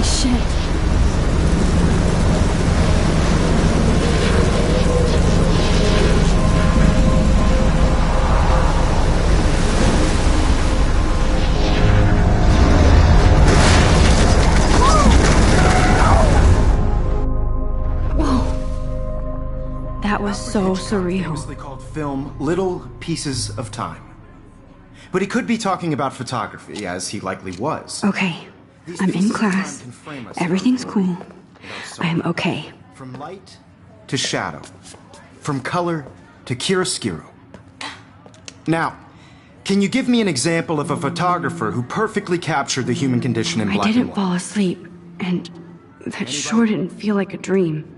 Holy shit. That was so surreal. Famously called film Little Pieces of Time. But he could be talking about photography, as he likely was. Okay, I'm in class. Everything's cool. I'm okay. From light to shadow. From color to chiaroscuro. Now, can you give me an example of a photographer who perfectly captured the human condition in black and white? I didn't fall asleep, and that sure didn't feel like a dream.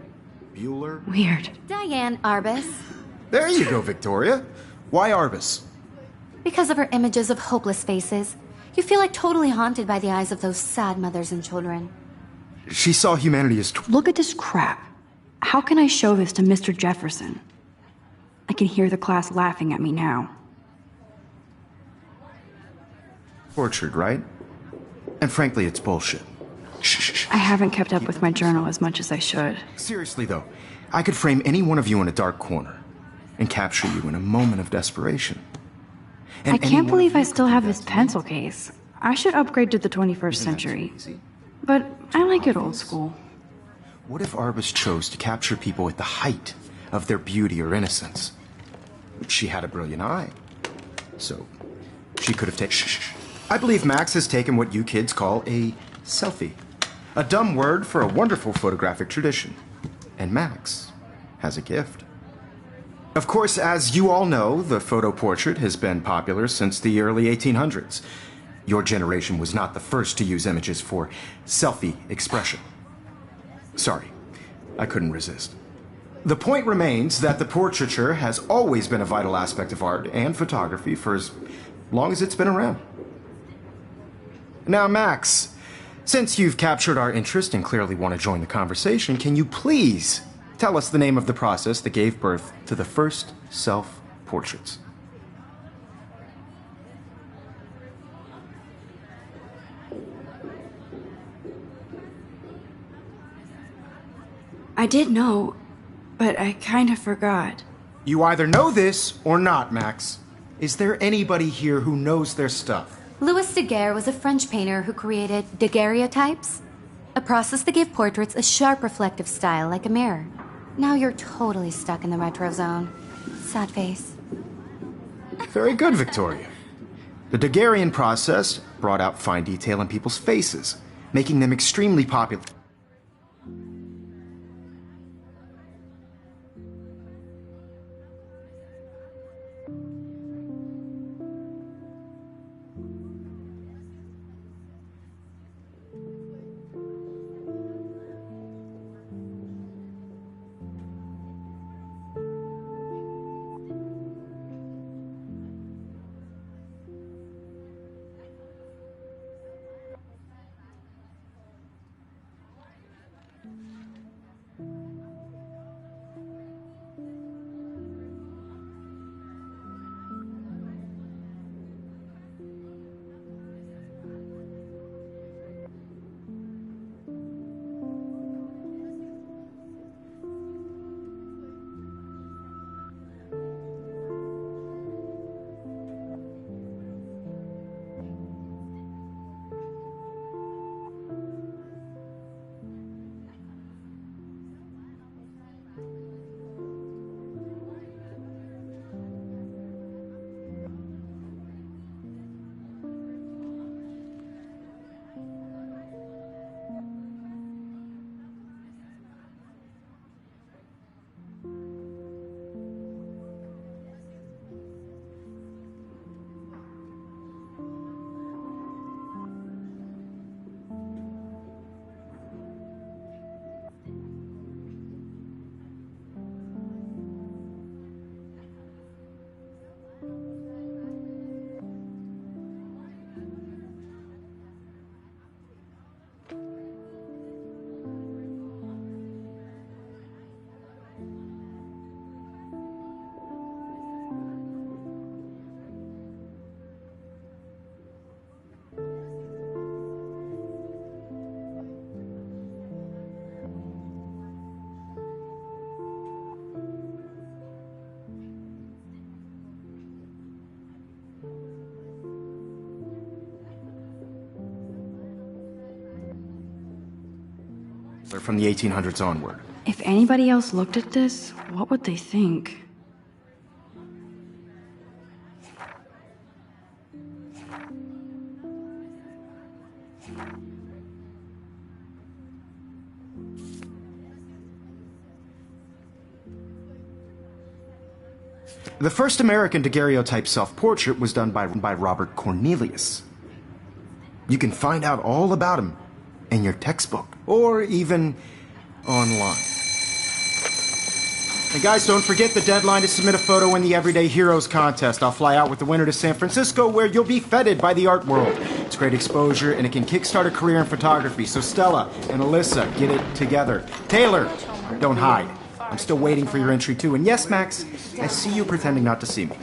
Bueller? Weird. Diane Arbus. There you go, Victoria. Why Arbus? Because of her images of hopeless faces, you feel like totally haunted by the eyes of those sad mothers and children. She saw humanity as... Look at this crap. How can I show this to Mr. Jefferson? I can hear the class laughing at me now. Tortured, right? And frankly, it's bullshit. Shh. I haven't kept up with my journal as much as I should. Seriously, though, I could frame any one of you in a dark corner and capture you in a moment of desperation. I can't believe I still have this pencil case. I should upgrade to the 21st century. But I like it old school. What if Arbus chose to capture people at the height of their beauty or innocence? She had a brilliant eye. So, she could have taken... Shh. I believe Max has taken what you kids call a selfie. A dumb word for a wonderful photographic tradition. And Max has a gift. Of course, as you all know, the photo portrait has been popular since the early 1800s. Your generation was not the first to use images for selfie expression. Sorry, I couldn't resist. The point remains that the portraiture has always been a vital aspect of art and photography for as long as it's been around. Now, Max, since you've captured our interest and clearly want to join the conversation, can you please tell us the name of the process that gave birth to the first self-portraits? I did know, but I kind of forgot. You either know this or not, Max. Is there anybody here who knows their stuff? Louis Daguerre was a French painter who created daguerreotypes, a process that gave portraits a sharp reflective style like a mirror. Now you're totally stuck in the retro zone. Sad face. Very good, Victoria. The Daguerrean process brought out fine detail in people's faces, making them extremely popular. from the 1800s onward. If anybody else looked at this, what would they think? The first American daguerreotype self-portrait was done by Robert Cornelius. You can find out all about him in your textbook, or even online. And guys, don't forget the deadline to submit a photo in the Everyday Heroes contest. I'll fly out with the winner to San Francisco, where you'll be feted by the art world. It's great exposure, and it can kickstart a career in photography. So Stella and Alyssa, get it together. Taylor, don't hide. I'm still waiting for your entry too. And yes, Max, I see you pretending not to see me.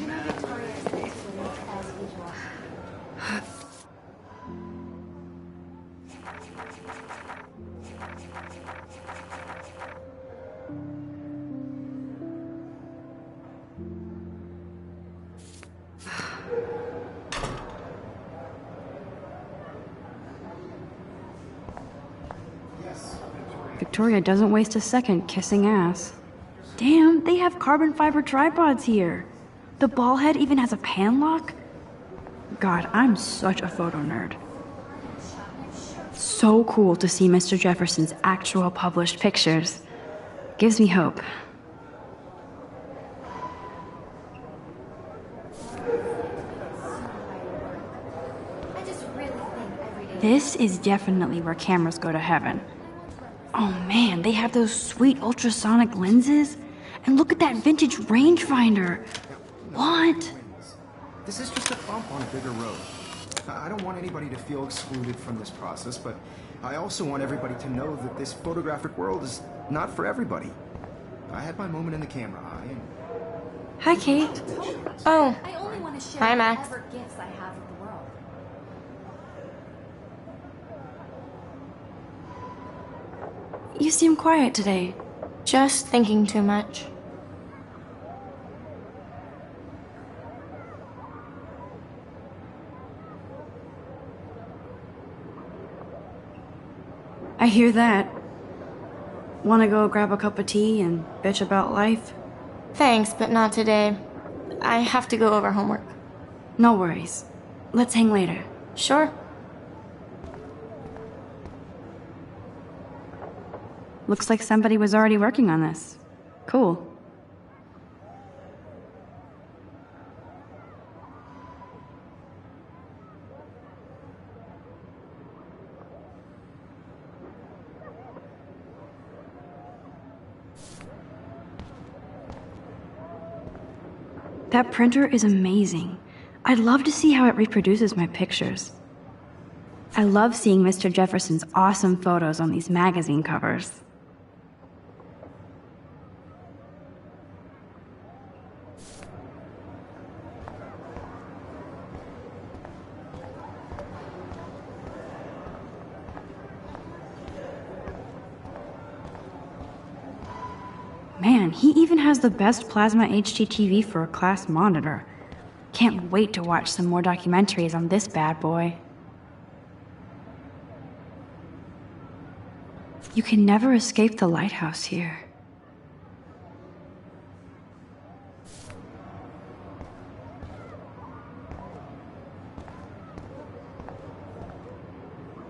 Victoria doesn't waste a second kissing ass. Damn, they have carbon fiber tripods here. The ball head even has a pan lock? God, I'm such a photo nerd. So cool to see Mr. Jefferson's actual published pictures. Gives me hope. This is definitely where cameras go to heaven. Oh man, they have those sweet ultrasonic lenses. And look at that vintage rangefinder. What? This is just a bump on a bigger road. I don't want anybody to feel excluded from this process, but I also want everybody to know that this photographic world is not for everybody. I had my moment in the camera eye and... Hi, Kate. Oh, I only want to share Hi, Max. whatever gifts I have with the world. You seem quiet today. just thinking too much. I hear that. Wanna go grab a cup of tea and bitch about life? Thanks, but not today. I have to go over homework. No worries. Let's hang later. Sure. Looks like somebody was already working on this. Cool. That printer is amazing. I'd love to see how it reproduces my pictures. I love seeing Mr. Jefferson's awesome photos on these magazine covers. Man, he even has the best plasma HDTV for a class monitor. Can't wait to watch some more documentaries on this bad boy. You can never escape the lighthouse here.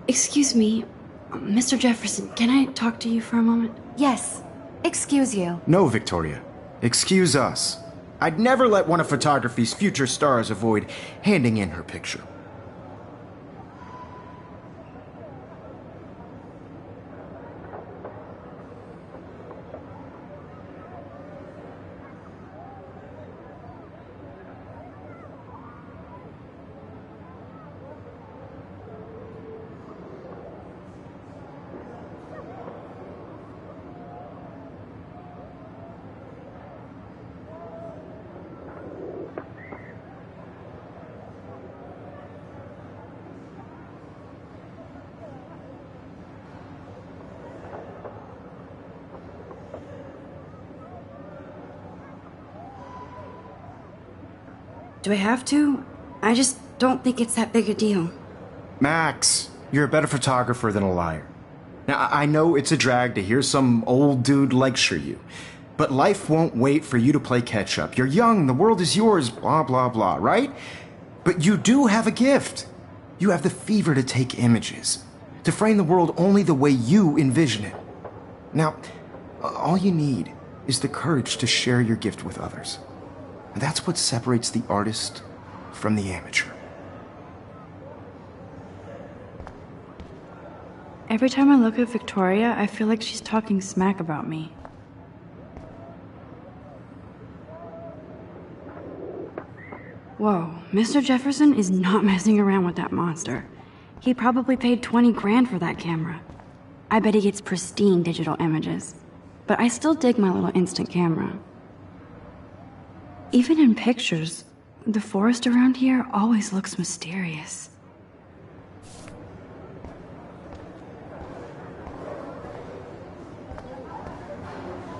Excuse me, Mr. Jefferson, can I talk to you for a moment? Yes. Excuse you. No, Victoria. Excuse us. I'd never let one of photography's future stars avoid handing in her picture. Do I have to? I just don't think it's that big a deal. Max, you're a better photographer than a liar. Now, I know it's a drag to hear some old dude lecture you, but life won't wait for you to play catch-up. You're young, the world is yours, blah, blah, blah, right? But you do have a gift. You have the fever to take images, to frame the world only the way you envision it. Now, all you need is the courage to share your gift with others. And that's what separates the artist from the amateur. Every time I look at Victoria, I feel like she's talking smack about me. Whoa, Mr. Jefferson is not messing around with that monster. He probably paid 20 grand for that camera. I bet he gets pristine digital images. But I still dig my little instant camera. Even in pictures, the forest around here always looks mysterious.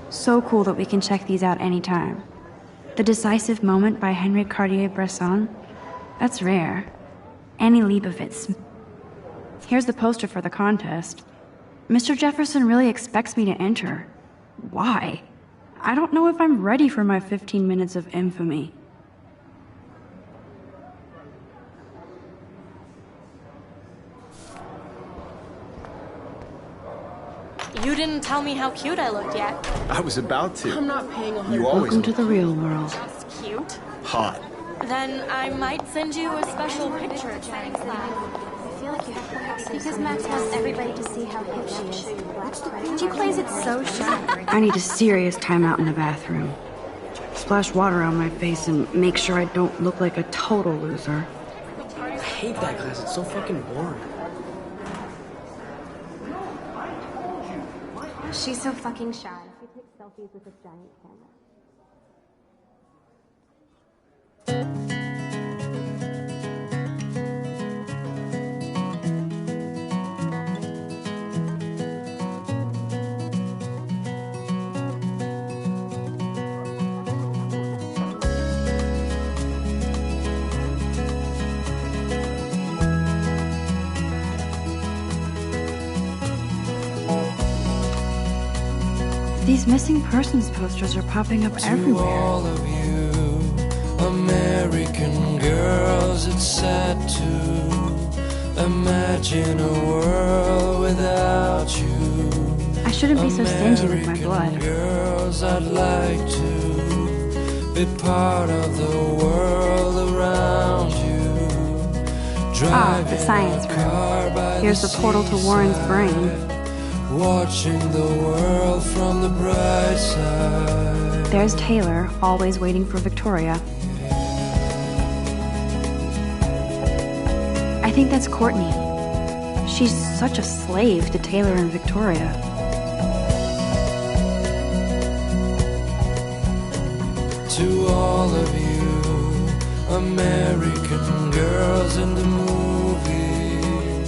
So cool that we can check these out anytime. The Decisive Moment by Henri Cartier-Bresson, that's rare. Annie Leibovitz. Here's the poster for the contest. Mr. Jefferson really expects me to enter. Why? I don't know if I'm ready for my 15 minutes of infamy. You didn't tell me how cute I looked yet. I was about to. I'm not paying a You always Welcome to the real world. Just cute. hot. Then I might send you a special picture. Because Max wants everybody to see how hip she is. She plays it so shy. I need a serious timeout in the bathroom. Splash water on my face and make sure I don't look like a total loser. I hate that class. It's so fucking boring. She's so fucking shy. She takes selfies with a giant camera. These missing persons posters are popping up everywhere. All of you American girls, it's sad to imagine a world without you. I shouldn't be so stingy with my American blood. girls, I'd like to be part of the world around you. Ah, the science room. Here's the portal to Warren's brain. Watching the world from the bright side. There's Taylor, always waiting for Victoria. I think that's Courtney. She's such a slave to Taylor and Victoria. To all of you American girls in the movies,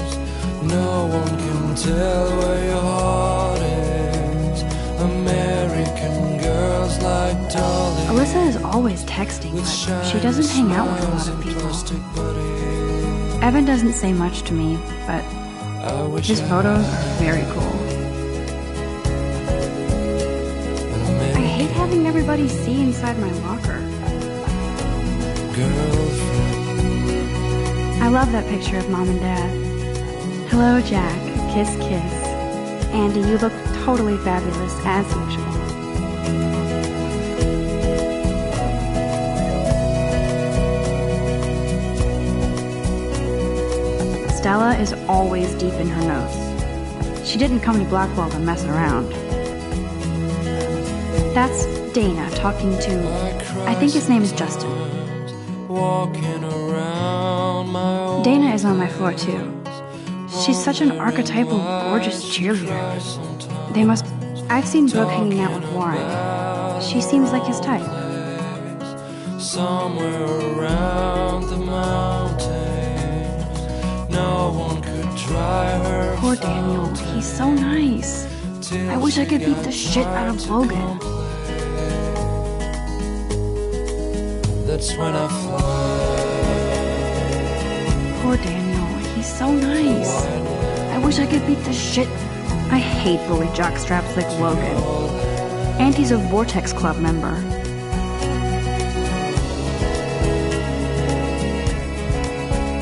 no one can tell where your heart is. American girls like Dolly. Alyssa is always texting, but she doesn't hang out with a lot of people. Evan doesn't say much to me, but his photos are very cool. I hate having everybody see inside my locker. I love that picture of Mom and Dad. Hello, Jack. Kiss, kiss. Andy, you look totally fabulous, as usual. Stella is always deep in her notes. She didn't come to Blackwell to mess around. That's Dana talking to, I think his name is Justin. Dana is on my floor too. She's such an archetypal, gorgeous cheerleader. They must... I've seen Brooke hanging out with Warren. She seems like his type. Somewhere around the mountains, no one could dry her. Poor Daniel, he's so nice. I wish I could beat the shit out of Logan. That's when I fly. Poor Daniel, he's so nice. I wish I could beat the shit I hate bully jockstraps like Logan. And he's a Vortex Club member.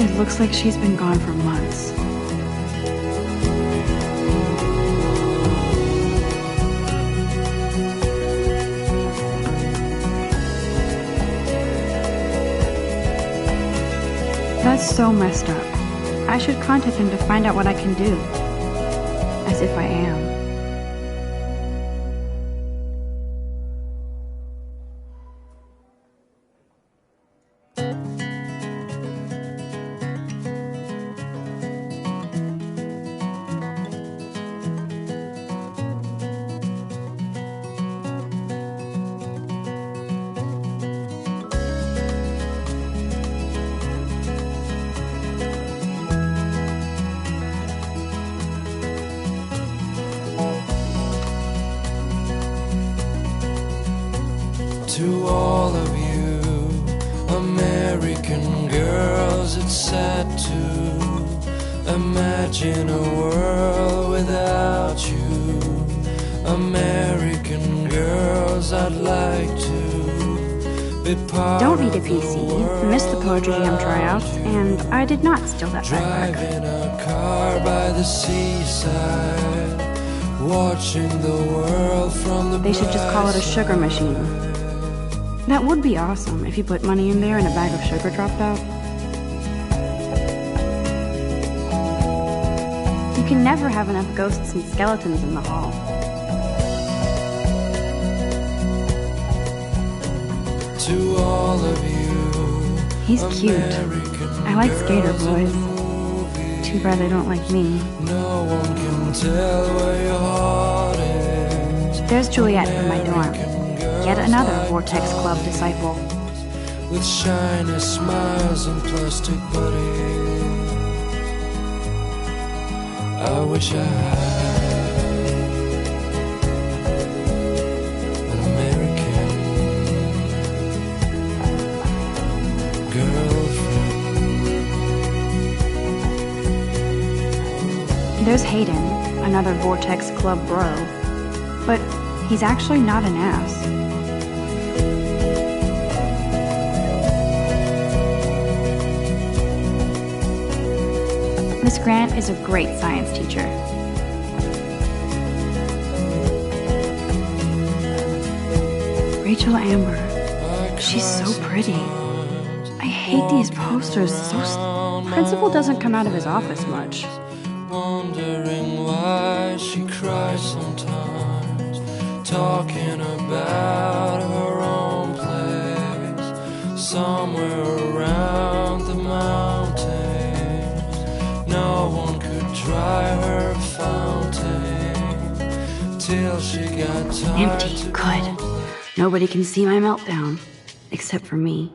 It looks like she's been gone for months. That's so messed up. I should contact him to find out what I can do. As if I am. To all of you American girls, it's sad to imagine a world without you. American girls, I'd like to be part Don't need a of the PC, missed the Poetry Jam tryouts, and I did not steal that backpack. driving a car by the seaside, watching the world from the They should just call it a bright sugar machine. That would be awesome if you put money in there and a bag of sugar dropped out. You can never have enough ghosts and skeletons in the hall. To all of you, He's cute. American I like skater girls in boys. movies. Too bad they don't like me. No one can tell where your heart is. There's Juliet from my dorm. American girls Yet another like Vortex Club dolls, disciple. with shiny smiles and plastic buddies. I wish I had an American girlfriend. There's Hayden, another Vortex Club bro. But he's actually not an ass. Miss Grant is a great science teacher. Rachel Amber. She's so pretty. I hate these posters. Principal doesn't come out of his office much. Wondering why she cries sometimes, talking about her own place, somewhere around the mountains. No one could dry her fountain till she got tired. Empty. Good. Nobody can see my meltdown. Except for me.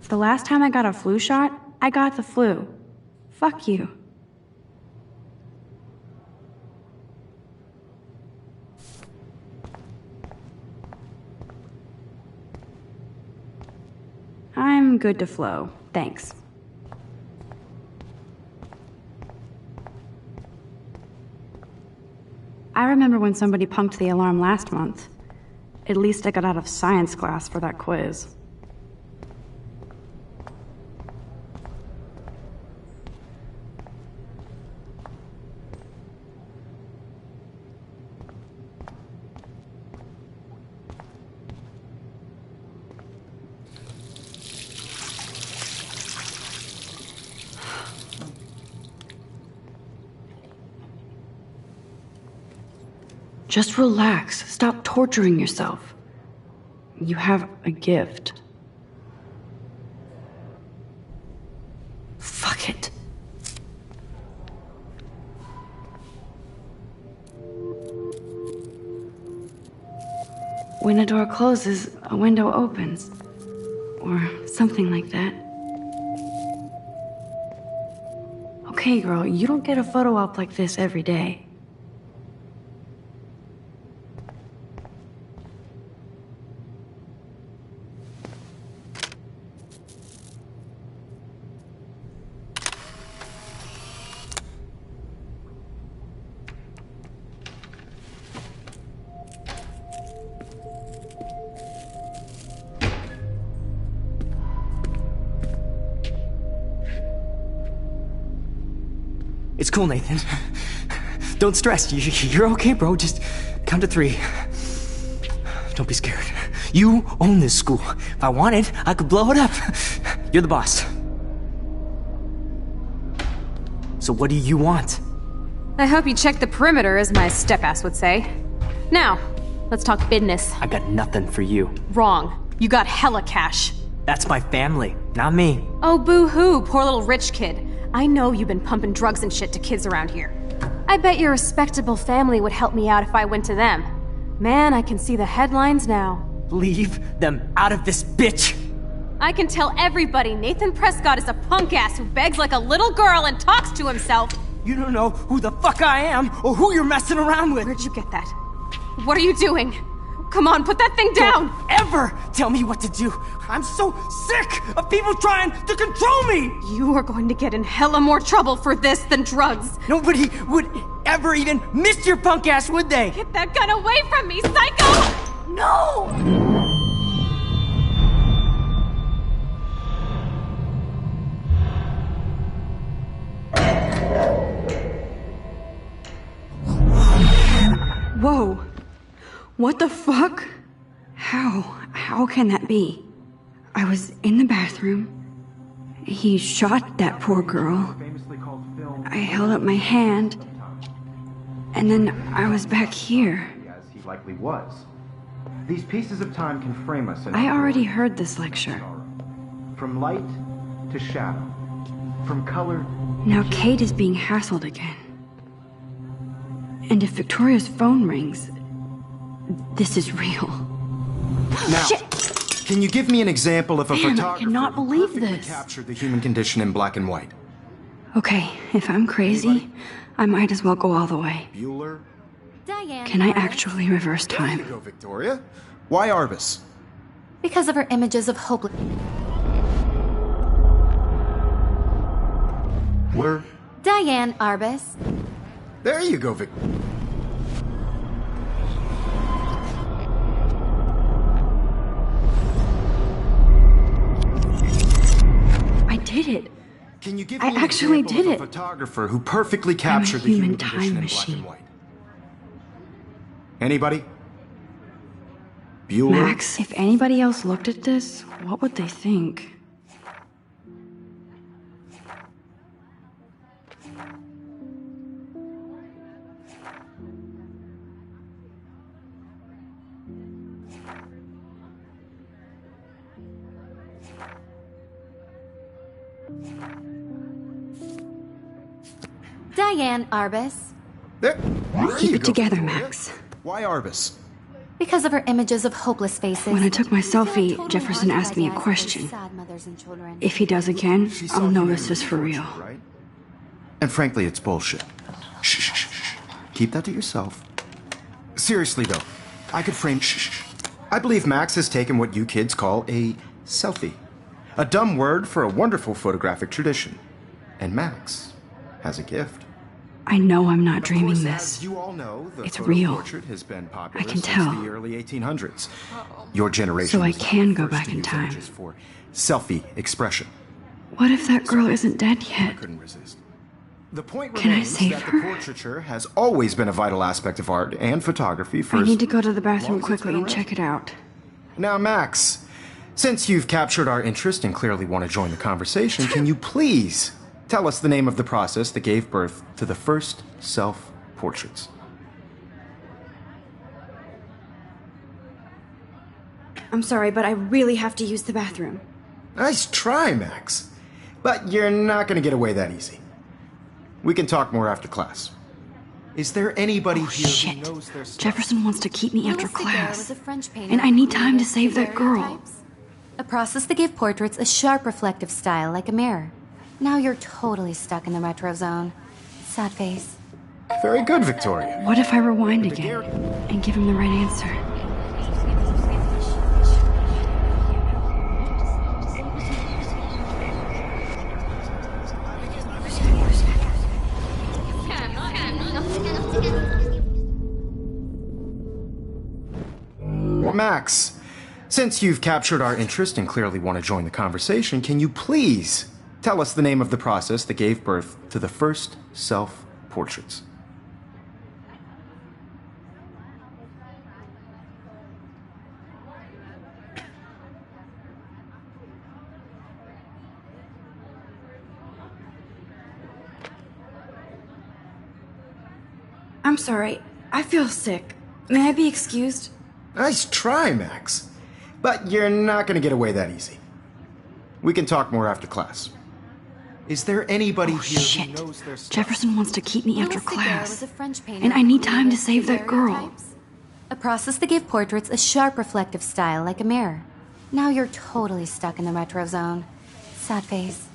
The last time I got a flu shot, I got the flu. Fuck you. I'm good to flow, thanks. I remember when somebody punked the alarm last month. At least I got out of science class for that quiz. Just relax. Stop torturing yourself. You have a gift. Fuck it. When a door closes, a window opens. Or something like that. Okay, girl, you don't get a photo op like this every day. It's cool, Nathan. Don't stress. You're okay, bro. Just count to 3. Don't be scared. You own this school. If I wanted, I could blow it up. You're the boss. So what do you want? I hope you checked the perimeter, as my step-ass would say. Now, let's talk business. I got nothing for you. Wrong. You got hella cash. That's my family, not me. Oh, boo-hoo, poor little rich kid. I know you've been pumping drugs and shit to kids around here. I bet your respectable family would help me out if I went to them. Man, I can see the headlines now. Leave them out of this bitch! I can tell everybody Nathan Prescott is a punk ass who begs like a little girl and talks to himself. You don't know who the fuck I am or who you're messing around with. Where'd you get that? What are you doing? Come on, put that thing down! Don't ever tell me what to do! I'm so sick of people trying to control me! You are going to get in hella more trouble for this than drugs. Nobody would ever even miss your punk ass, would they? Get that gun away from me, psycho! No! Whoa. What the fuck? How can that be? I was in the bathroom. He shot that poor girl. I held up my hand. And then I was back here. As he likely was. These pieces of time can frame us in I already heard this lecture. From light to shadow. From color. Now Kate is being hassled again. And if Victoria's phone rings, this is real. Now, Shit! Can you give me an example of a Man, I photographer cannot who believe perfectly this. captured the human condition in black and white? Okay, if I'm crazy, I might as well go all the way. Bueller? Diane. Can I actually reverse There you time? go, Victoria. Why Arbus? Because of her images of hopeless. Where? Diane Arbus. There you go, Vic. I did it. Can you give I me an actually example did of a it. photographer who perfectly captured the human human time condition in black machine. and white? Anybody? Bueller? Max, if anybody else looked at this, what would they think? Diane Arbus. There Keep you it go, together, Victoria. Max. Why Arbus? Because of her images of hopeless faces. When I took my So selfie, totally Jefferson haunted asked by me a the eyes of question. those sad mothers and children. If he does again, She saw I'll know human this is for real. torture, right? And frankly, it's bullshit. Shh, shh, shh, shh. Keep that to yourself. Seriously, though, I could frame shh. I believe Max has taken what you kids call a selfie. A dumb word for a wonderful photographic tradition. And Max has a gift. I know I'm not Of dreaming course, this. as you all know, the It's photo real. portrait has been popular I can since tell. the early 1800s. Your generation So I was the can go first back to in use time. images for selfie expression. What if that girl isn't dead yet? Couldn't resist. The point Can I remains save that her? the portraiture has always been a vital aspect of art and photography for I as need to go to the long bathroom as it's quickly been and around. check it out. Now, Max, since you've captured our interest and clearly want to join the conversation, can you please tell us the name of the process that gave birth to the first self-portraits? I'm sorry, but I really have to use the bathroom. Nice try, Max. But you're not going to get away that easy. We can talk more after class. Is there anybody here who Shit. knows their stuff? Jefferson wants to keep me after Louis Daguerre class. was a French painter And I need who time to created save that girl. daguerreotypes, a process that gave portraits a sharp reflective style like a mirror. Now you're totally stuck in the retro zone. Sad face. Very good, Victoria. What if I rewind again and give him the right answer? Max, since you've captured our interest and clearly want to join the conversation, can you please tell us the name of the process that gave birth to the first self-portraits. I'm sorry. I feel sick. May I be excused? Nice try, Max. But you're not gonna get away that easy. We can talk more after class. Is there anybody here Shit. who knows their stuff? Jefferson wants to keep me after Louis Daguerre class. was a French painter And I need who time to created save that girl. daguerreotypes, a process that gave portraits a sharp reflective style like a mirror. Now you're totally stuck in the retro zone. Sad face.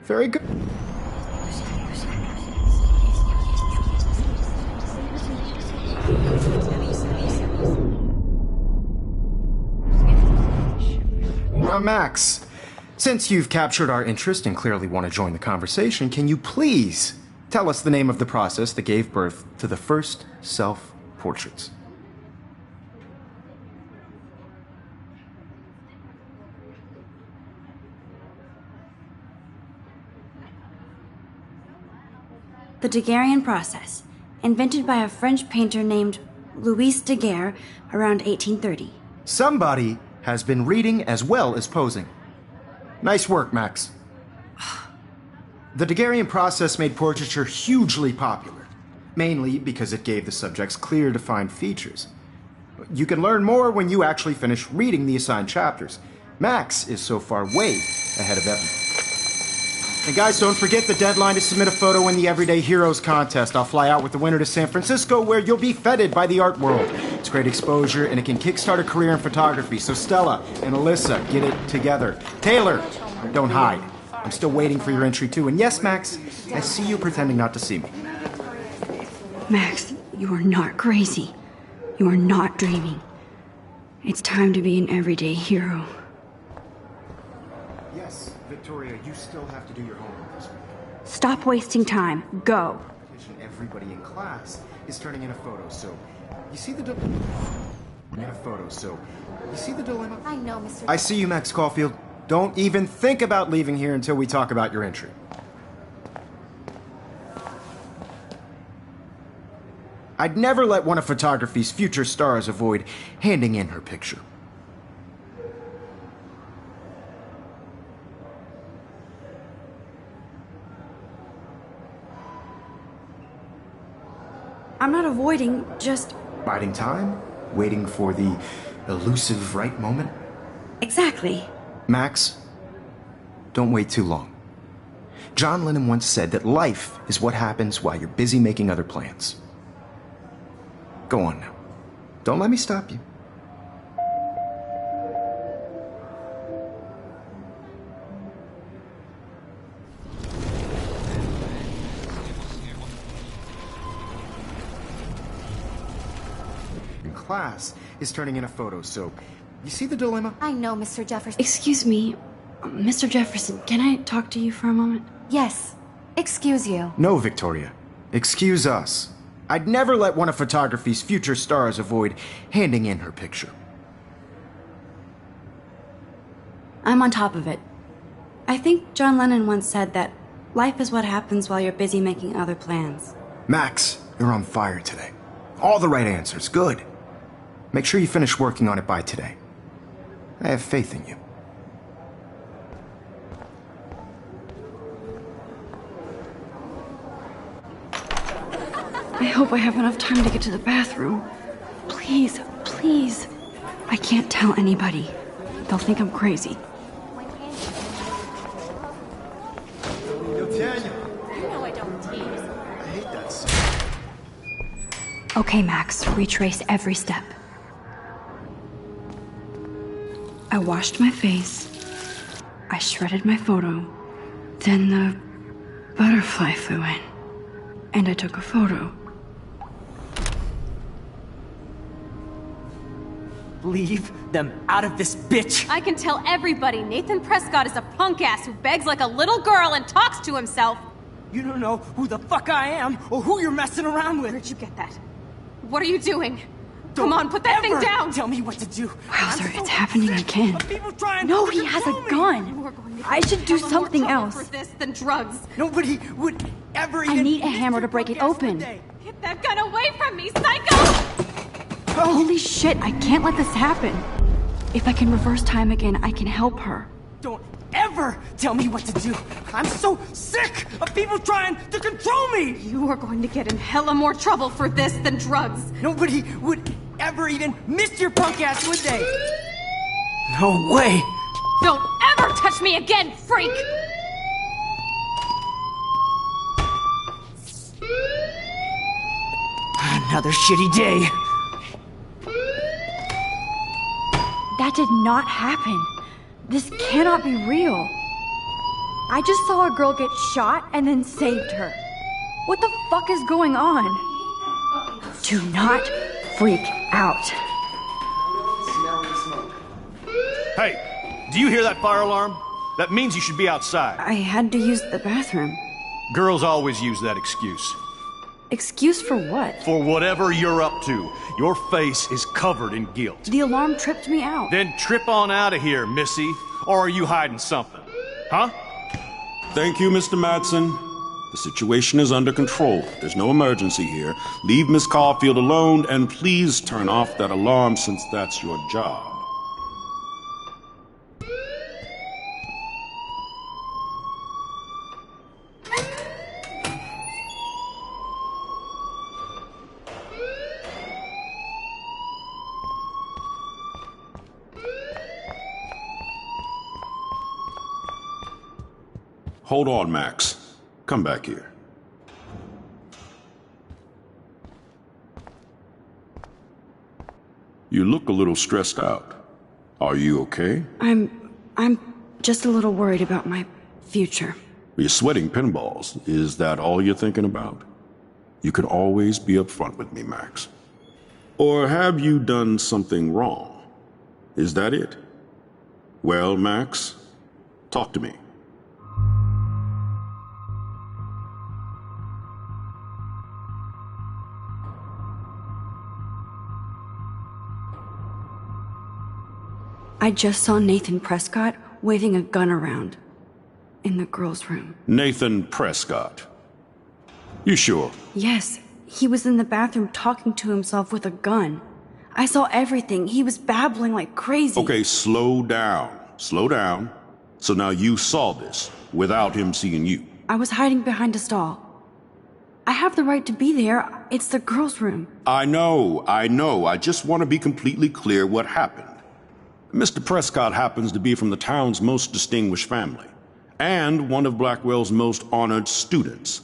Very good. Max, since you've captured our interest and clearly want to join the conversation, can you please tell us the name of the process that gave birth to the first self-portraits? The Daguerrean process, invented by a French painter named Louis Daguerre around 1830. Somebody has been reading as well as posing. Nice work, Max. The Daguerrean process made portraiture hugely popular, mainly because it gave the subjects clear, defined features. You can learn more when you actually finish reading the assigned chapters. Max is so far way ahead of Evan. And guys, don't forget the deadline to submit a photo in the Everyday Heroes contest. I'll fly out with the winner to San Francisco, where you'll be feted by the art world. It's great exposure, and it can kickstart a career in photography. So Stella and Alyssa, get it together. Taylor, don't hide. I'm still waiting for your entry too. And yes, Max, I see you pretending not to see me. Max, you are not crazy. You are not dreaming. It's time to be an everyday hero. Yes, Victoria, you still have to do your homework this week. Stop wasting time. Go. Everybody in class is turning in a photo, so you see the dilemma? I know, Mr. I see you, Max Caulfield. Don't even think about leaving here until we talk about your entry. I'd never let one of photography's future stars avoid handing in her picture. I'm not avoiding, just... Biding time? Waiting for the elusive right moment? Exactly. Max, don't wait too long. John Lennon once said that life is what happens while you're busy making other plans. Go on now. Don't let me stop you. Class is turning in a photo, so you see the dilemma? I know, Mr. Jefferson. Excuse me, Mr. Jefferson, can I talk to you for a moment? Yes. Excuse you. No, Victoria. Excuse us. I'd never let one of photography's future stars avoid handing in her picture. I'm on top of it. I think John Lennon once said that life is what happens while you're busy making other plans. Max, you're on fire today. All the right answers. Good. Make sure you finish working on it by today. I have faith in you. I hope I have enough time to get to the bathroom. Please, please. I can't tell anybody. They'll think I'm crazy. Yo, Tanya. You know I don't tease. I hate that song. Okay, Max, retrace every step. I washed my face. I shredded my photo. Then the butterfly flew in. And I took a photo. Leave them out of this bitch! I can tell everybody Nathan Prescott is a punk ass who begs like a little girl and talks to himself. You don't know who the fuck I am or who you're messing around with. Where'd you get that? What are you doing? Come on, put that thing down! Tell me what to do. Wowzer, it's happening again. People trying No, to he has a control me. gun. You are going to I should do hell of more something trouble else. for this than drugs. Nobody would ever I even need a miss hammer your to break it broadcast, open. would they? Get that gun away from me, psycho! Holy shit, I can't let this happen. If I can reverse time again, I can help her. Don't ever tell me what to do. I'm so sick of people trying to control me. You are going to get in hella more trouble for this than drugs. Nobody would ever even miss your punk ass, would they? No way. Don't ever touch me again, freak! Another shitty day. That did not happen. This cannot be real. I just saw a girl get shot and then saved her. What the fuck is going on? Do not freak out. Hey, do you hear that fire alarm? That means you should be outside. I had to use the bathroom. Girls always use that excuse. Excuse for what? For whatever you're up to, your face is covered in guilt. The alarm tripped me out. Then trip on out of here, Missy. Or are you hiding something? Huh? Thank you, Mr. Madsen. The situation is under control. There's no emergency here. Leave Miss Caulfield alone, and please turn off that alarm since that's your job. Hold on, Max. Come back here. You look a little stressed out. Are you okay? I'm just a little worried about my future. You're sweating pinballs. Is that all you're thinking about? You can always be upfront with me, Max. Or have you done something wrong? Is that it? Well, Max, talk to me. I just saw Nathan Prescott waving a gun around in the girls' room. Nathan Prescott. You sure? Yes, he was in the bathroom talking to himself with a gun. I saw everything. He was babbling like crazy. Okay, slow down. Slow down. So now you saw this without him seeing you. I was hiding behind a stall. I have the right to be there. It's the girls' room. I know. I just want to be completely clear what happened. Mr. Prescott happens to be from the town's most distinguished family, and one of Blackwell's most honored students.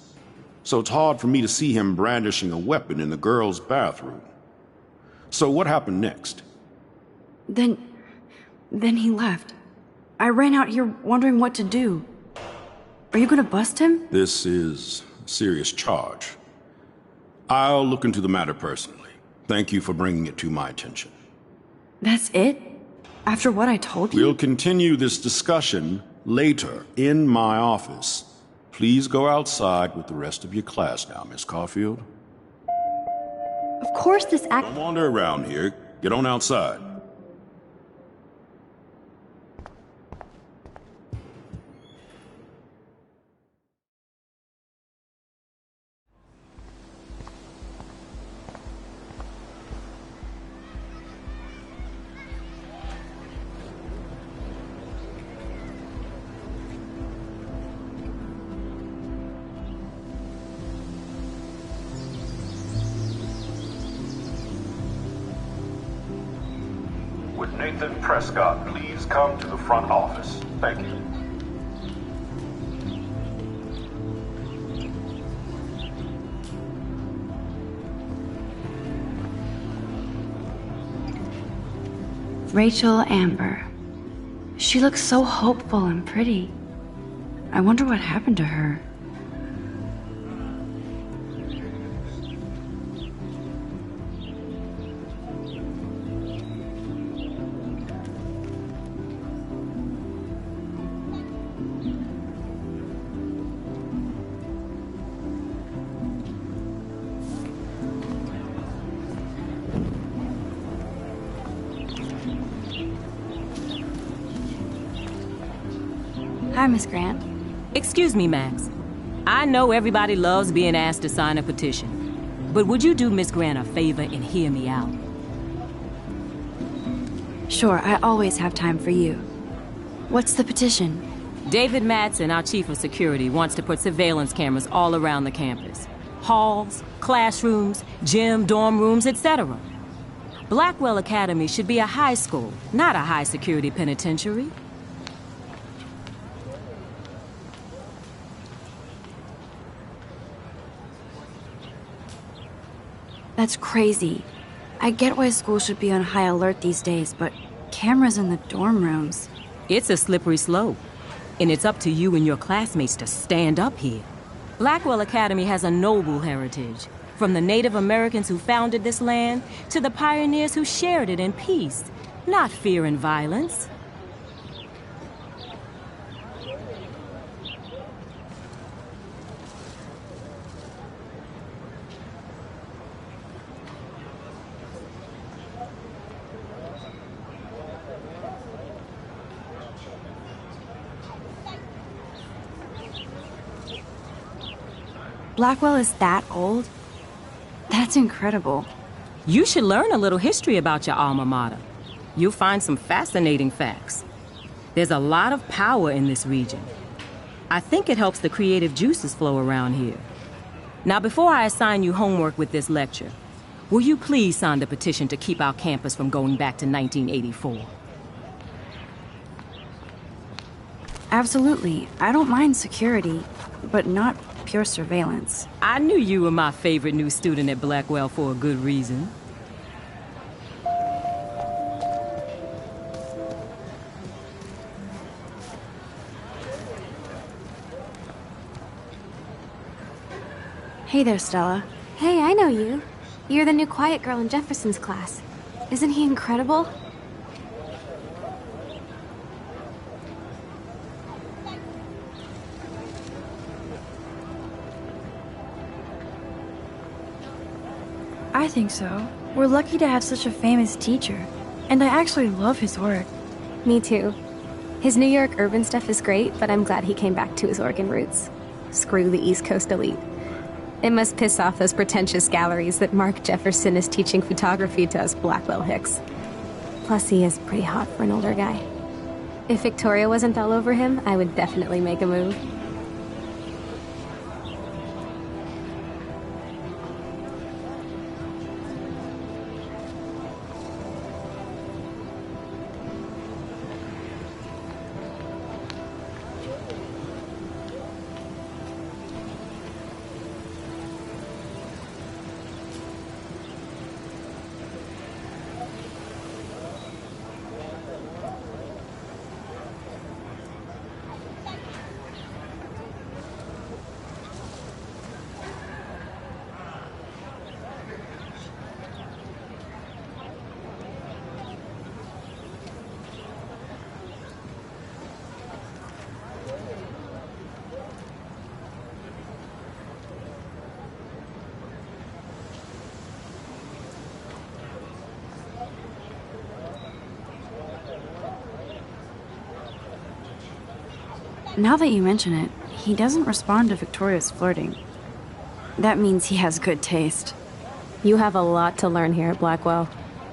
So it's hard for me to see him brandishing a weapon in the girls' bathroom. So what happened next? Then he left. I ran out here wondering what to do. Are you gonna bust him? This is a serious charge. I'll look into the matter personally. Thank you for bringing it to my attention. That's it? After what I told you? We'll continue this discussion later in my office. Please go outside with the rest of your class now, Miss Caulfield. Of course this Don't wander around here. Get on outside. Would Nathan Prescott please come to the front office? Thank you. Rachel Amber. She looks so hopeful and pretty. I wonder what happened to her. Hi, Miss Grant. Excuse me, Max. I know everybody loves being asked to sign a petition, but would you do Miss Grant a favor and hear me out? Sure, I always have time for you. What's the petition? David Madsen, our chief of security, wants to put surveillance cameras all around the campus. Halls, classrooms, gym, dorm rooms, etc. Blackwell Academy should be a high school, not a high-security penitentiary. That's crazy. I get why schools should be on high alert these days, but cameras in the dorm rooms... It's a slippery slope, and it's up to you and your classmates to stand up here. Blackwell Academy has a noble heritage, from the Native Americans who founded this land to the pioneers who shared it in peace, not fear and violence. Blackwell is that old? That's incredible. You should learn a little history about your alma mater. You'll find some fascinating facts. There's a lot of power in this region. I think it helps the creative juices flow around here. Now, before I assign you homework with this lecture, will you please sign the petition to keep our campus from going back to 1984? Absolutely. I don't mind security, but not pure surveillance. I knew you were my favorite new student at Blackwell for a good reason. Hey there, Stella. Hey, I know you. You're the new quiet girl in Jefferson's class. Isn't he incredible? I think so. We're lucky to have such a famous teacher. And I actually love his work. Me too. His New York urban stuff is great, but I'm glad he came back to his Oregon roots. Screw the East Coast elite. It must piss off those pretentious galleries that Mark Jefferson is teaching photography to us Blackwell hicks. Plus, he is pretty hot for an older guy. If Victoria wasn't all over him, I would definitely make a move. Now that you mention it, he doesn't respond to Victoria's flirting. That means he has good taste. You have a lot to learn here at Blackwell.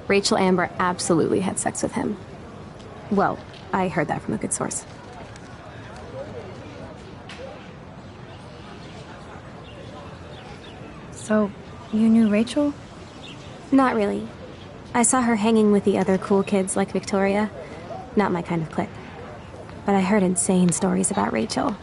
Rachel Amber absolutely had sex with him. Well, I heard that from a good source. So, you knew Rachel? Not really. I saw her hanging with the other cool kids like Victoria. Not my kind of clique. But I heard insane stories about Rachel.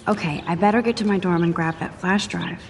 Okay, I better get to my dorm and grab that flash drive.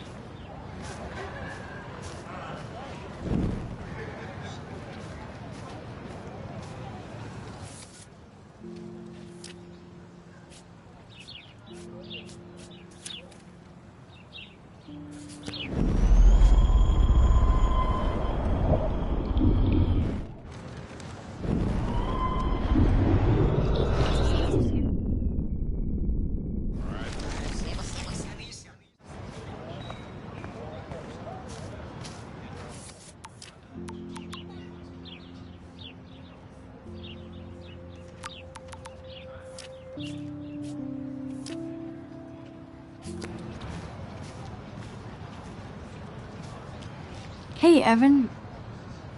Hey, Evan.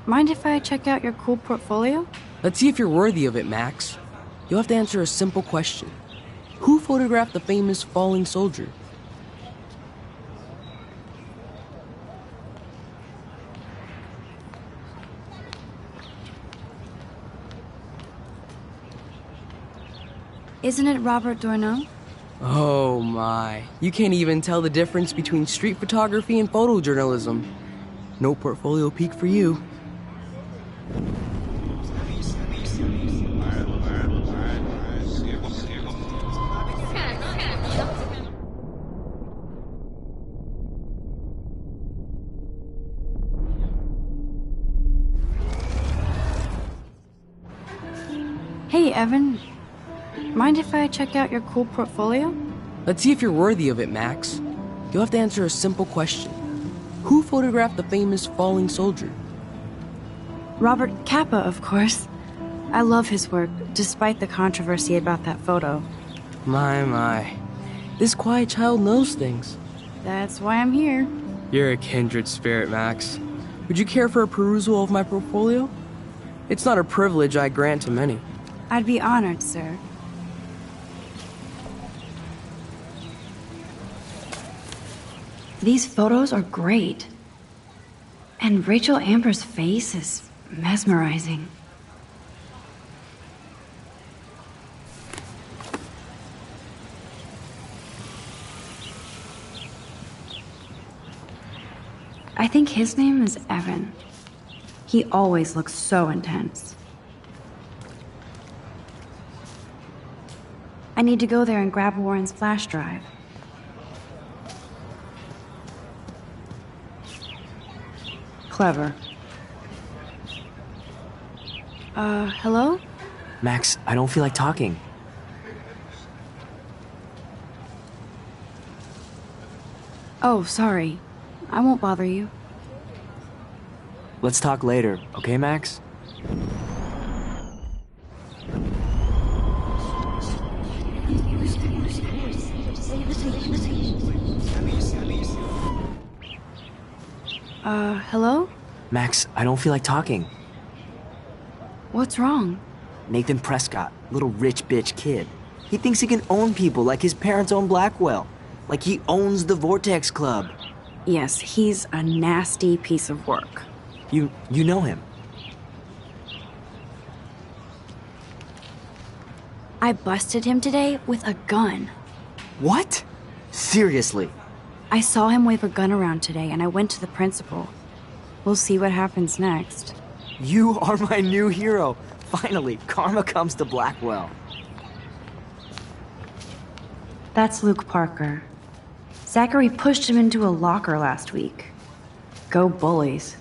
Mind if I check out your cool portfolio? Let's see if you're worthy of it, Max. You'll have to answer a simple question. Who photographed the famous falling soldier? Isn't it Robert Doisneau? Oh my. You can't even tell the difference between street photography and photojournalism. No portfolio peek for you. Hey, Evan. Mind if I check out your cool portfolio? Let's see if you're worthy of it, Max. You'll have to answer a simple question. Who photographed the famous falling soldier? Robert Capa, of course. I love his work, despite the controversy about that photo. My. This quiet child knows things. That's why I'm here. You're a kindred spirit, Max. Would you care for a perusal of my portfolio? It's not a privilege I grant to many. I'd be honored, sir. These photos are great. And Rachel Amber's face is mesmerizing. I think his name is Evan. He always looks so intense. I need to go there and grab Warren's flash drive. Clever. Hello? Max, I don't feel like talking. Oh, sorry. I won't bother you. Let's talk later, okay, Max? Hello? Max, I don't feel like talking. What's wrong? Nathan Prescott, little rich bitch kid. He thinks he can own people like his parents own Blackwell. Like he owns the Vortex Club. Yes, he's a nasty piece of work. You know him? I busted him today with a gun. What? Seriously? I saw him wave a gun around today and I went to the principal. We'll see what happens next. You are my new hero. Finally, karma comes to Blackwell. That's Luke Parker. Zachary pushed him into a locker last week. Go bullies.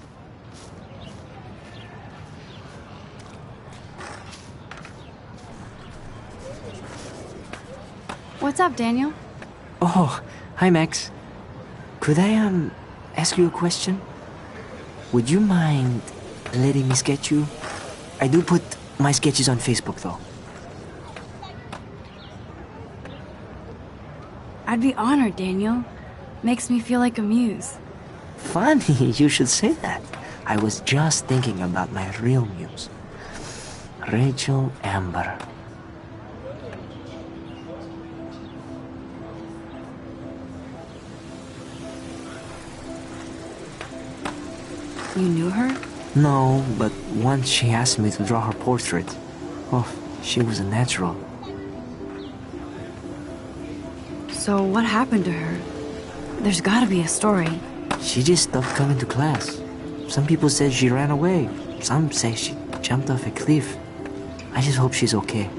What's up, Daniel? Oh, hi, Max. Could I, ask you a question? Would you mind letting me sketch you? I do put my sketches on Facebook, though. I'd be honored, Daniel. Makes me feel like a muse. Funny you should say that. I was just thinking about my real muse. Rachel Amber. You knew her? No, but once she asked me to draw her portrait. Oh, she was a natural. So what happened to her? There's gotta be a story. She just stopped coming to class. Some people said she ran away. Some say she jumped off a cliff. I just hope she's okay.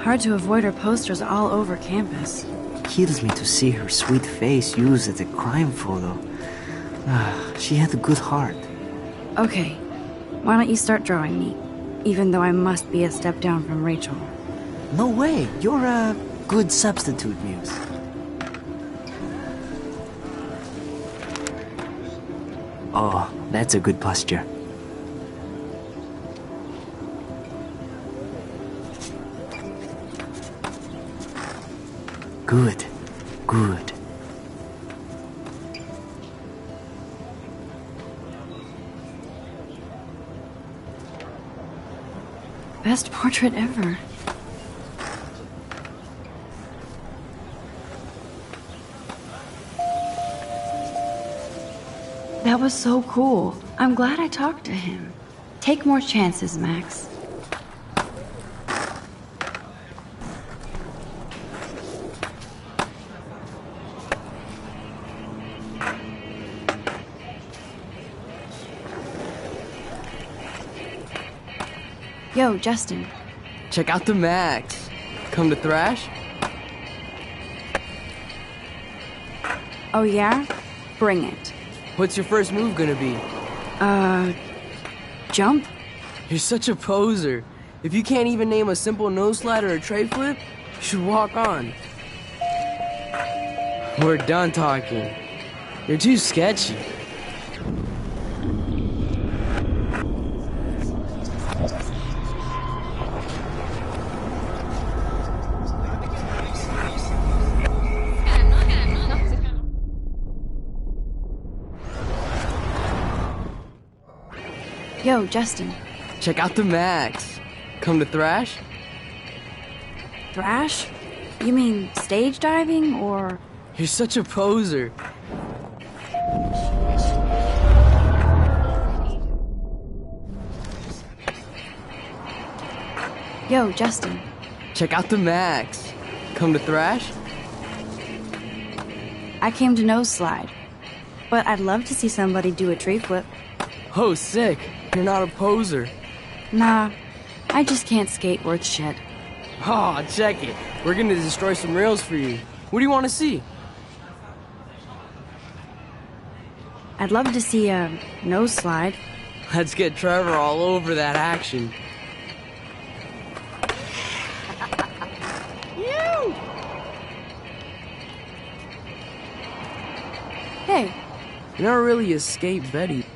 Hard to avoid her posters all over campus. Kills me to see her sweet face used as a crime photo. She had a good heart. Okay, why don't you start drawing me? Even though I must be a step down from Rachel. No way, you're a good substitute, Muse. Oh, that's a good posture. Good, good. Best portrait ever. That was so cool. I'm glad I talked to him. Take more chances, Max. Yo, Justin. Check out the Max. Come to thrash? Oh yeah? Bring it. What's your first move gonna be? Jump? You're such a poser. If you can't even name a simple nose slide or a tray flip, you should walk on. We're done talking. You're too sketchy. Yo, Justin. Check out the Max. Come to thrash? Thrash? You mean stage diving, or...? You're such a poser. Yo, Justin. Check out the Max. Come to thrash? I came to nose slide. But I'd love to see somebody do a tree flip. Oh, sick. You're not a poser. Nah, I just can't skate worth shit. Oh, check it. We're gonna destroy some rails for you. What do you want to see? I'd love to see a nose slide. Let's get Trevor all over that action. You! Hey. You never really escaped Betty.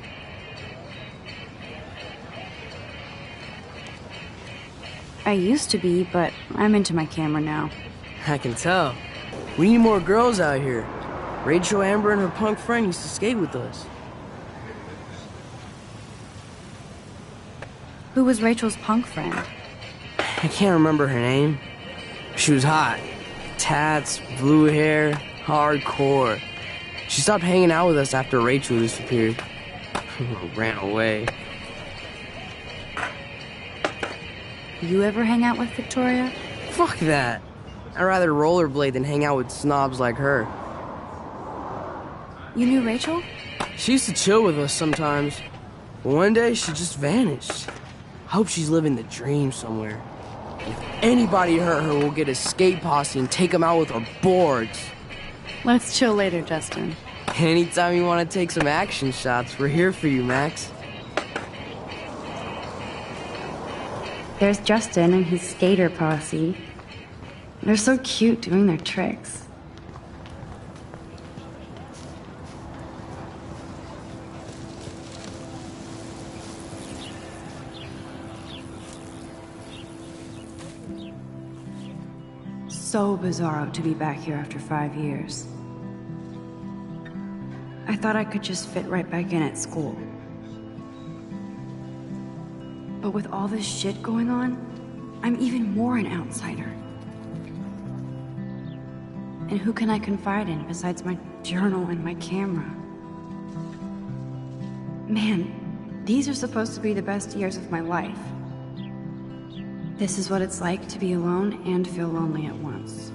I used to be, but I'm into my camera now. I can tell. We need more girls out here. Rachel Amber and her punk friend used to skate with us. Who was Rachel's punk friend? I can't remember her name. She was hot. Tats, blue hair, hardcore. She stopped hanging out with us after Rachel disappeared. Ran away. You ever hang out with Victoria? Fuck that. I'd rather rollerblade than hang out with snobs like her. You knew Rachel? She used to chill with us sometimes. But one day, she just vanished. I hope she's living the dream somewhere. If anybody hurt her, we'll get a skate posse and take them out with our boards. Let's chill later, Justin. Anytime you want to take some action shots, we're here for you, Max. There's Justin and his skater posse. They're so cute doing their tricks. So bizarro to be back here after 5 years. I thought I could just fit right back in at school. But with all this shit going on, I'm even more an outsider. And who can I confide in besides my journal and my camera? Man, these are supposed to be the best years of my life. This is what it's like to be alone and feel lonely at once.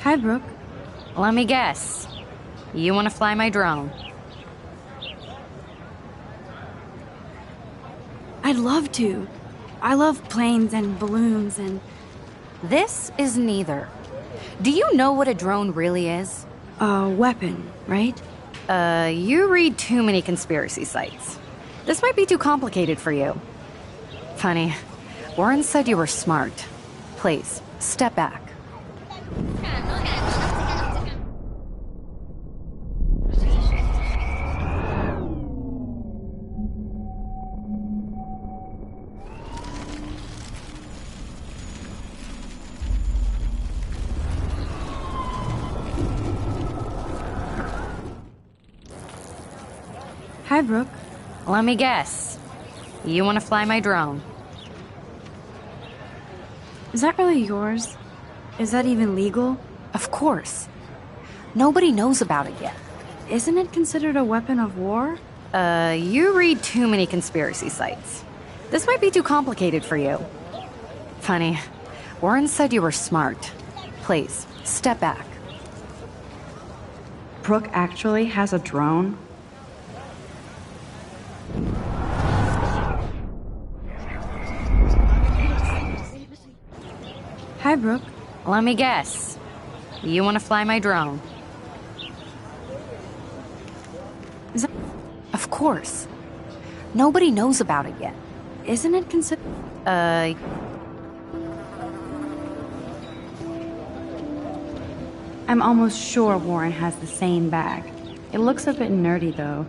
Hi, Brooke. Let me guess. You want to fly my drone? I'd love to. I love planes and balloons and... This is neither. Do you know what a drone really is? A weapon, right? You read too many conspiracy sites. This might be too complicated for you. Funny. Warren said you were smart. Please, step back. Hi, Brooke. Let me guess. You want to fly my drone? Is that really yours? Is that even legal? Of course. Nobody knows about it yet. Isn't it considered a weapon of war? You read too many conspiracy sites. This might be too complicated for you. Funny. Warren said you were smart. Please, step back. Brooke actually has a drone? Hi, Brooke. Let me guess. You want to fly my drone? Is that... Of course. Nobody knows about it yet. Isn't it considered... I'm almost sure Warren has the same bag. It looks a bit nerdy, though.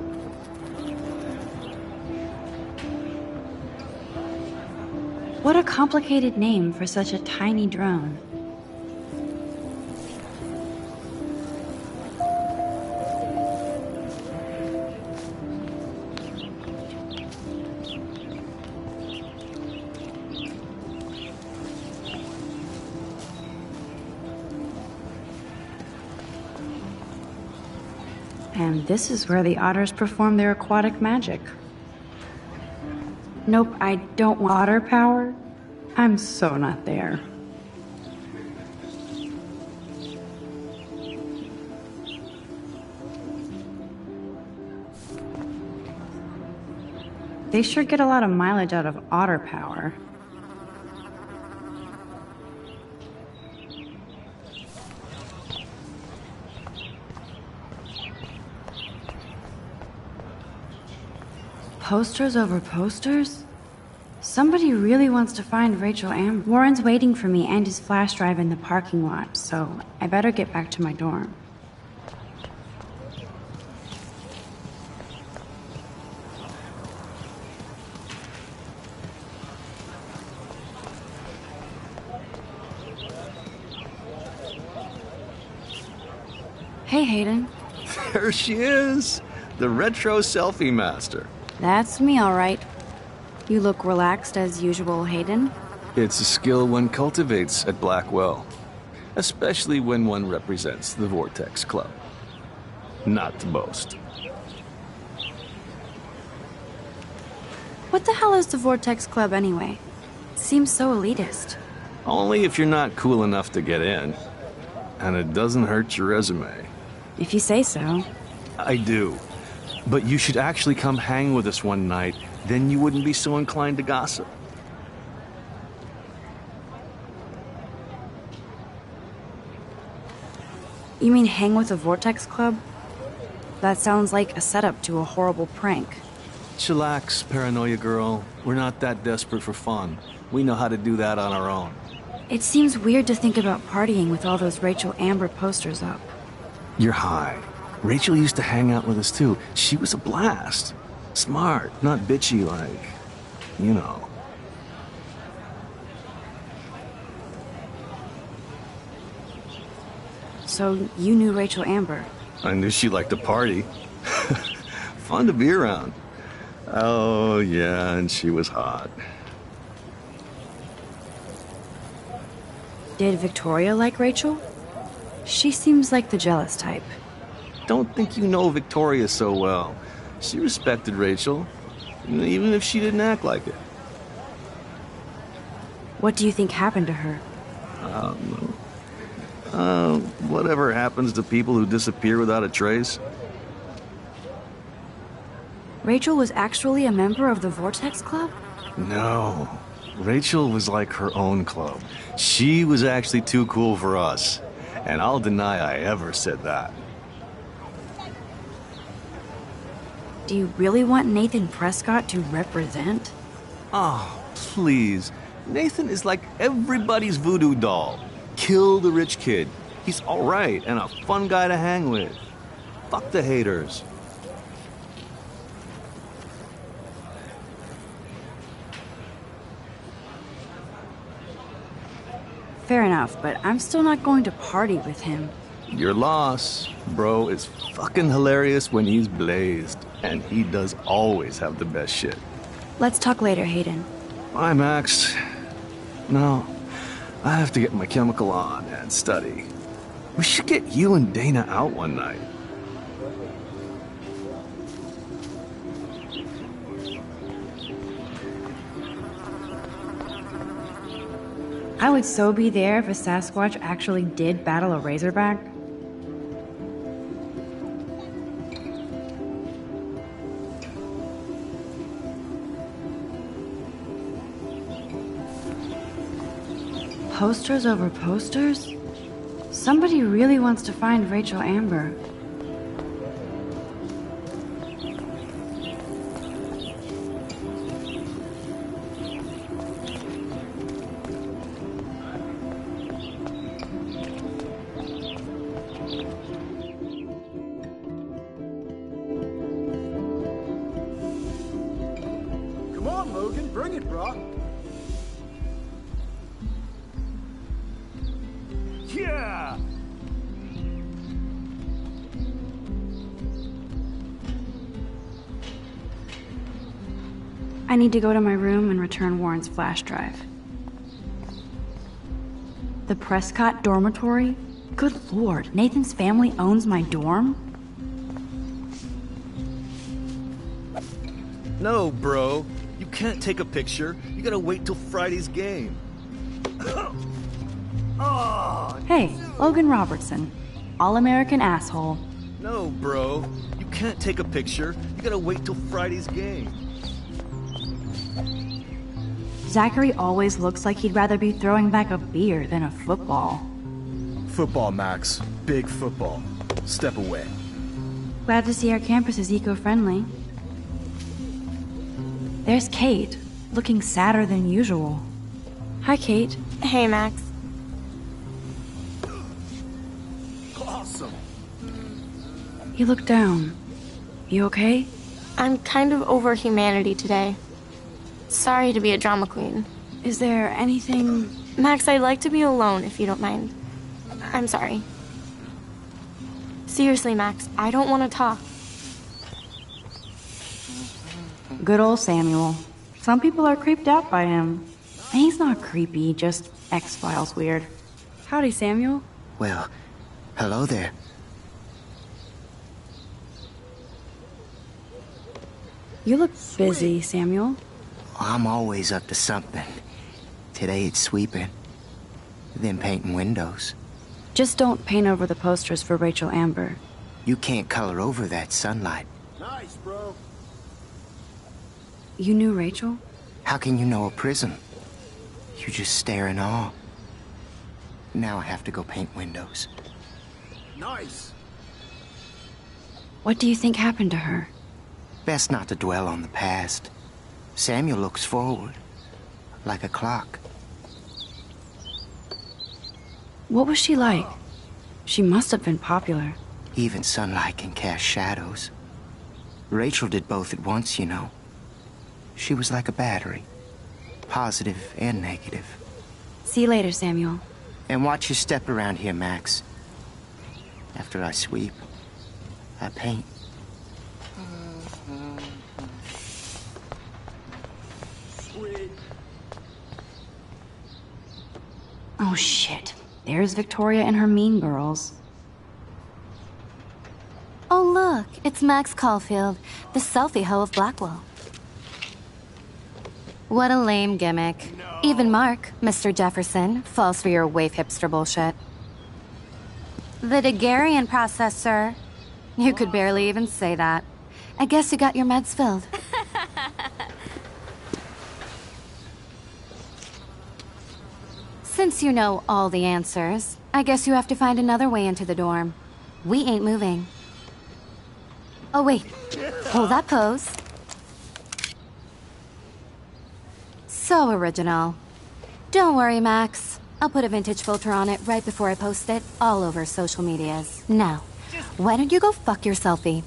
What a complicated name for such a tiny drone. And this is where the otters perform their aquatic magic. Nope, I don't want otter power. I'm so not there. They sure get a lot of mileage out of otter power. Posters over posters? Somebody really wants to find Rachel Amber. Warren's waiting for me and his flash drive in the parking lot, so I better get back to my dorm. Hey, Hayden. There she is, the retro selfie master. That's me, all right. You look relaxed as usual, Hayden. It's a skill one cultivates at Blackwell, especially when one represents the Vortex Club. Not to boast. What the hell is the Vortex Club anyway? It seems so elitist. Only if you're not cool enough to get in. And it doesn't hurt your resume. If you say so. I do. But you should actually come hang with us one night. Then you wouldn't be so inclined to gossip. You mean hang with the Vortex Club? That sounds like a setup to a horrible prank. Chillax, paranoia girl. We're not that desperate for fun. We know how to do that on our own. It seems weird to think about partying with all those Rachel Amber posters up. You're high. Rachel used to hang out with us too. She was a blast. Smart, not bitchy like, you know. So you knew Rachel Amber? I knew she liked to party. Fun to be around. Oh, yeah, and she was hot. Did Victoria like Rachel? She seems like the jealous type. Don't think you know Victoria so well. She respected Rachel, even if she didn't act like it. What do you think happened to her? Whatever happens to people who disappear without a trace. Rachel was actually a member of the Vortex Club? No. Rachel was like her own club. She was actually too cool for us. And I'll deny I ever said that. Do you really want Nathan Prescott to represent? Oh, please. Nathan is like everybody's voodoo doll. Kill the rich kid. He's alright and a fun guy to hang with. Fuck the haters. Fair enough, but I'm still not going to party with him. Your loss. Bro is fucking hilarious when he's blazed. And he does always have the best shit. Let's talk later, Hayden. Bye, Max. No, I have to get my chemical on and study. We should get you and Dana out one night. I would so be there if a Sasquatch actually did battle a Razorback. Posters over posters? Somebody really wants to find Rachel Amber. Come on, Logan, bring it, bro. Yeah! I need to go to my room and return Warren's flash drive. The Prescott dormitory? Good lord, Nathan's family owns my dorm? No, bro. You can't take a picture. You gotta wait till Friday's game. Oh, Hey, Logan Robertson. All-American asshole. no, bro. You can't take a picture. You gotta wait till Friday's game. Zachary always looks like he'd rather be throwing back a beer than a football. Football, Max. Big football. Step away. Glad to see our campus is eco-friendly. There's Kate, looking sadder than usual. Hi, Kate. Hey, Max. Awesome. You look down. You okay? I'm kind of over humanity today. Sorry to be a drama queen. Is there anything... Max, I'd like to be alone if you don't mind. I'm sorry. Seriously, Max, I don't want to talk. Good old Samuel. Some people are creeped out by him. And he's not creepy, just X-Files weird. Howdy, Samuel. Well, hello there. You look busy, Samuel. I'm always up to something. Today it's sweeping. Then painting windows. Just don't paint over the posters for Rachel Amber. You can't color over that sunlight. Nice, bro. You knew Rachel? How can you know a prison? You just stare in awe. Now I have to go paint windows. Nice. What do you think happened to her? Best not to dwell on the past. Samuel looks forward, like a clock. What was she like? She must have been popular. Even sunlight can cast shadows. Rachel did both at once, you know. She was like a battery, positive and negative. See you later, Samuel. And watch your step around here, Max. After I sweep, I paint. Sweet. Oh, shit. There's Victoria and her mean girls. Oh, look, it's Max Caulfield, the selfie hoe of Blackwell. What a lame gimmick. Even Mark, Mr. Jefferson, falls for your waif hipster bullshit. The Daguerrean process, sir. You could barely even say that. I guess you got your meds filled. Since you know all the answers, I guess you have to find another way into the dorm. We ain't moving. Oh, wait. Hold that pose. So original. Don't worry, Max. I'll put a vintage filter on it right before I post it all over social medias. Now, why don't you go fuck your selfie?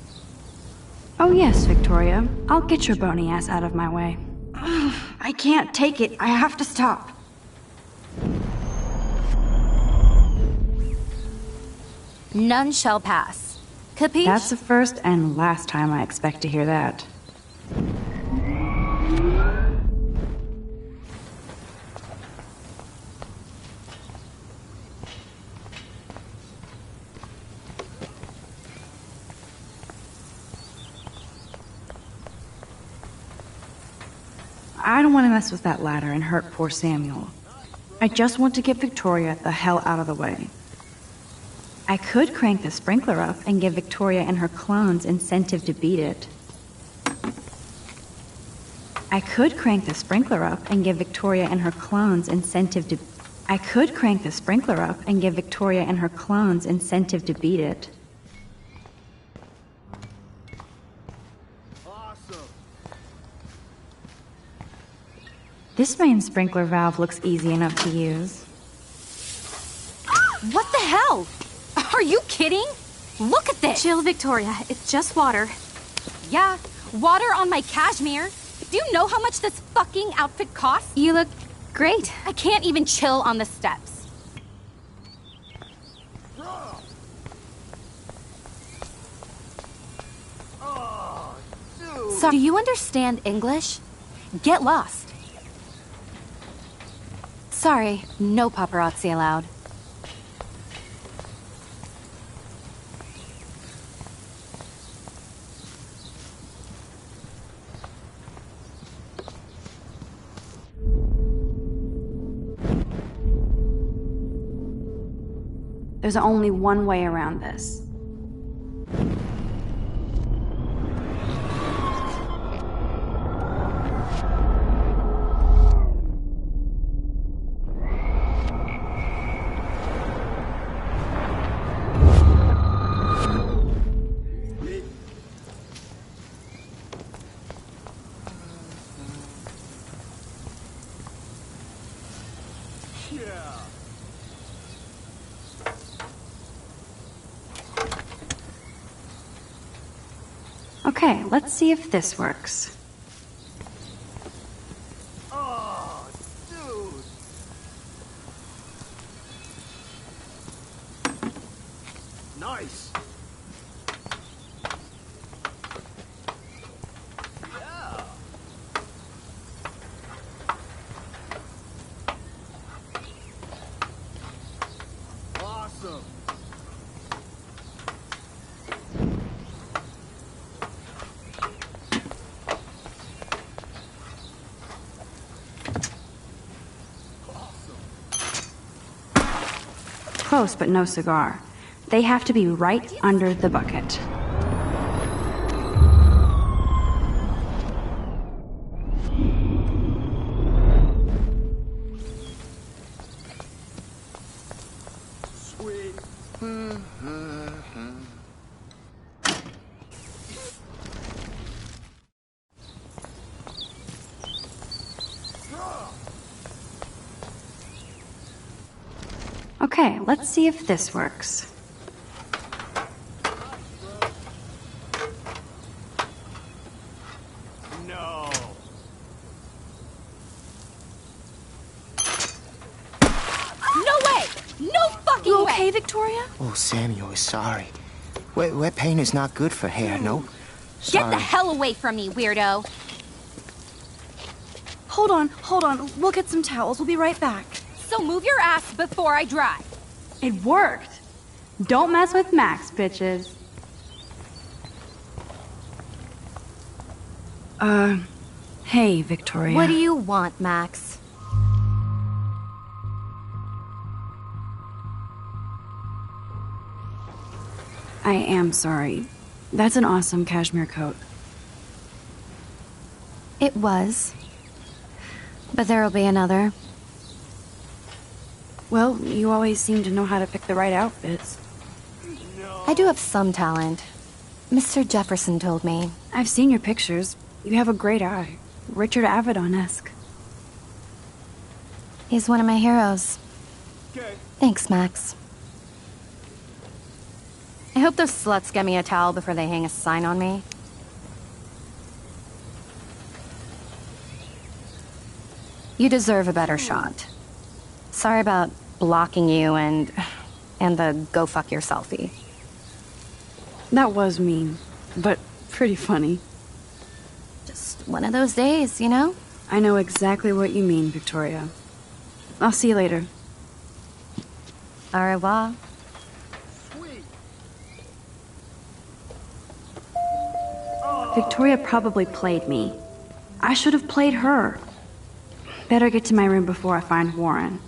Oh, yes, Victoria. I'll get your bony ass out of my way. I can't take it. I have to stop. None shall pass. Capiche? That's the first and last time I expect to hear that. I don't want to mess with that ladder and hurt poor Samuel. I just want to get Victoria the hell out of the way. I could crank the sprinkler up and give Victoria and her clones incentive to beat it. I could crank the sprinkler up and give Victoria and her clones incentive to... I could crank the sprinkler up and give Victoria and her clones incentive to beat it. This main sprinkler valve looks easy enough to use. What the hell? Are you kidding? Look at this! Chill, Victoria. It's just water. Yeah, water on my cashmere. Do you know how much this fucking outfit costs? You look great. I can't even chill on the steps. So, do you understand English? Get lost. Sorry, no paparazzi allowed. There's only one way around this. Okay, let's see if this works. Oh, dude. Nice. Yeah. Awesome. close, but no cigar. They have to be right under the bucket. Sweet. Okay, let's see if this works. No. No way! No fucking You way! okay, Victoria? Oh, Samuel is sorry. Wet paint is not good for hair, no? Get Sorry. the hell away from me, weirdo! Hold on. We'll get some towels. We'll be right back. So move your ass before I dry. It worked. Don't mess with Max, bitches. Hey, Victoria. What do you want, Max? I am sorry. That's an awesome cashmere coat. It was. But there'll be another. Well, you always seem to know how to pick the right outfits. I do have some talent. Mr. Jefferson told me. I've seen your pictures. You have a great eye. Richard Avedon-esque. He's one of my heroes. Okay. Thanks, Max. I hope those sluts get me a towel before they hang a sign on me. You deserve a better shot. Sorry about blocking you and the go fuck your selfie. That was mean, but pretty funny. Just one of those days, you know? I know exactly what you mean, Victoria. I'll see you later. Au revoir. Victoria probably played me. I should have played her. Better get to my room before I find Warren.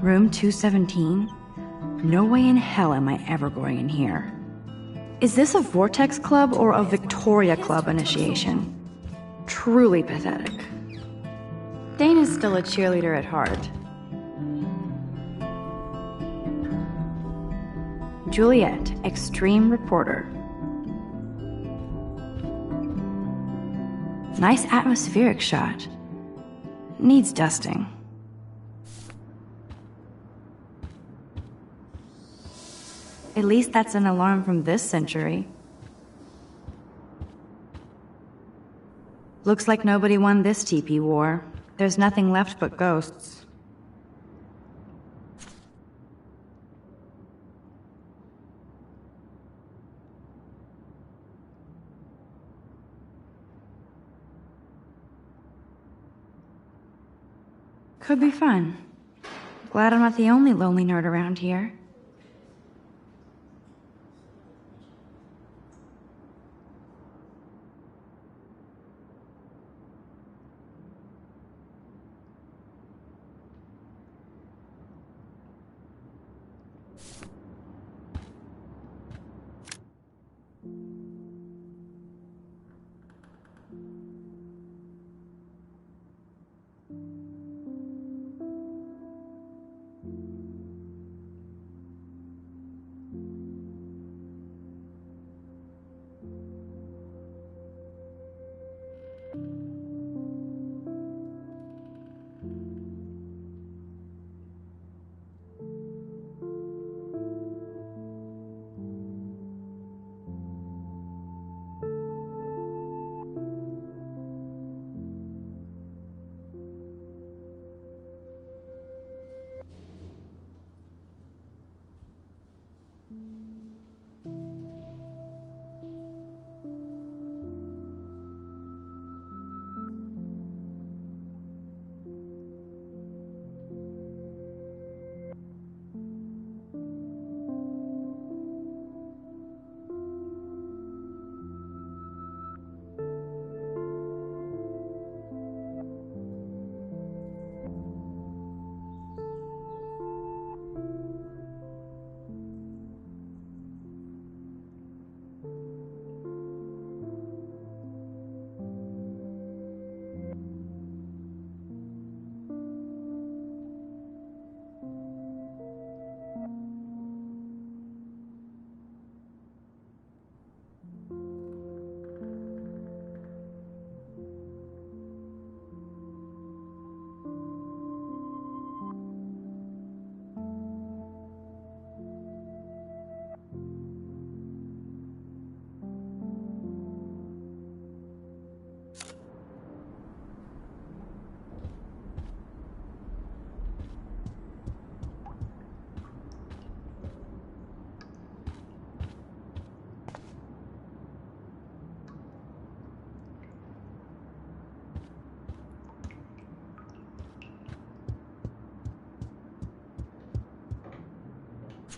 Room 217? No way in hell am I ever going in here. Is this a Vortex Club or a Victoria Club initiation? Truly pathetic. Dana's still a cheerleader at heart. Juliet, extreme reporter. Nice atmospheric shot. Needs dusting. At least that's an alarm from this century. Looks like nobody won this TP war. There's nothing left but ghosts. Could be fun. Glad I'm not the only lonely nerd around here.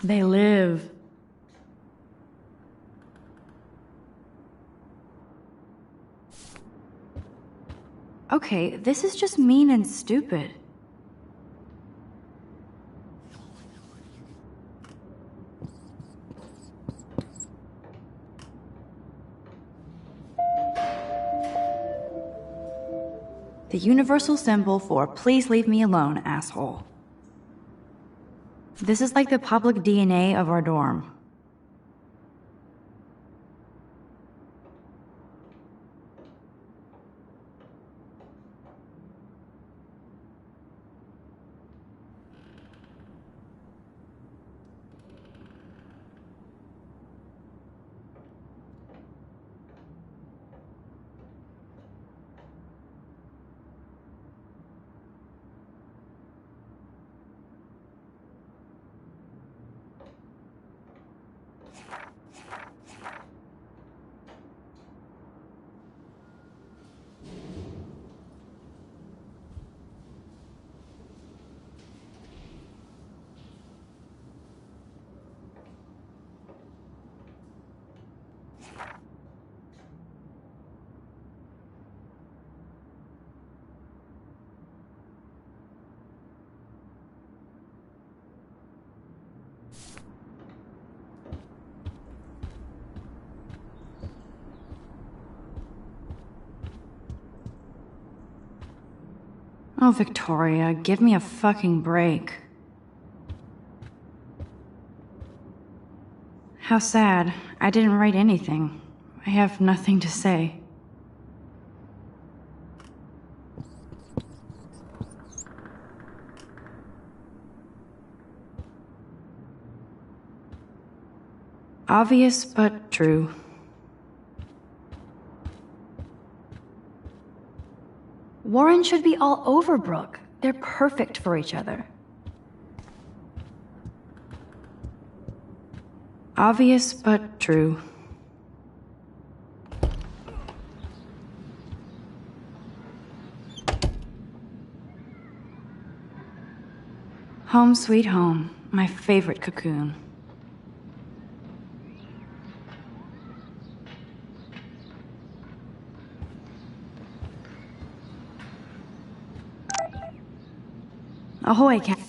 They live. Okay, this is just mean and stupid. The universal symbol for please leave me alone, asshole. This is like the public DNA of our dorm. Oh, Victoria, give me a fucking break. How sad. I didn't write anything. I have nothing to say. Obvious, but true. Warren should be all over Brooke. They're perfect for each other. Obvious, but true. Home sweet home, my favorite cocoon. Ahoy, Cat.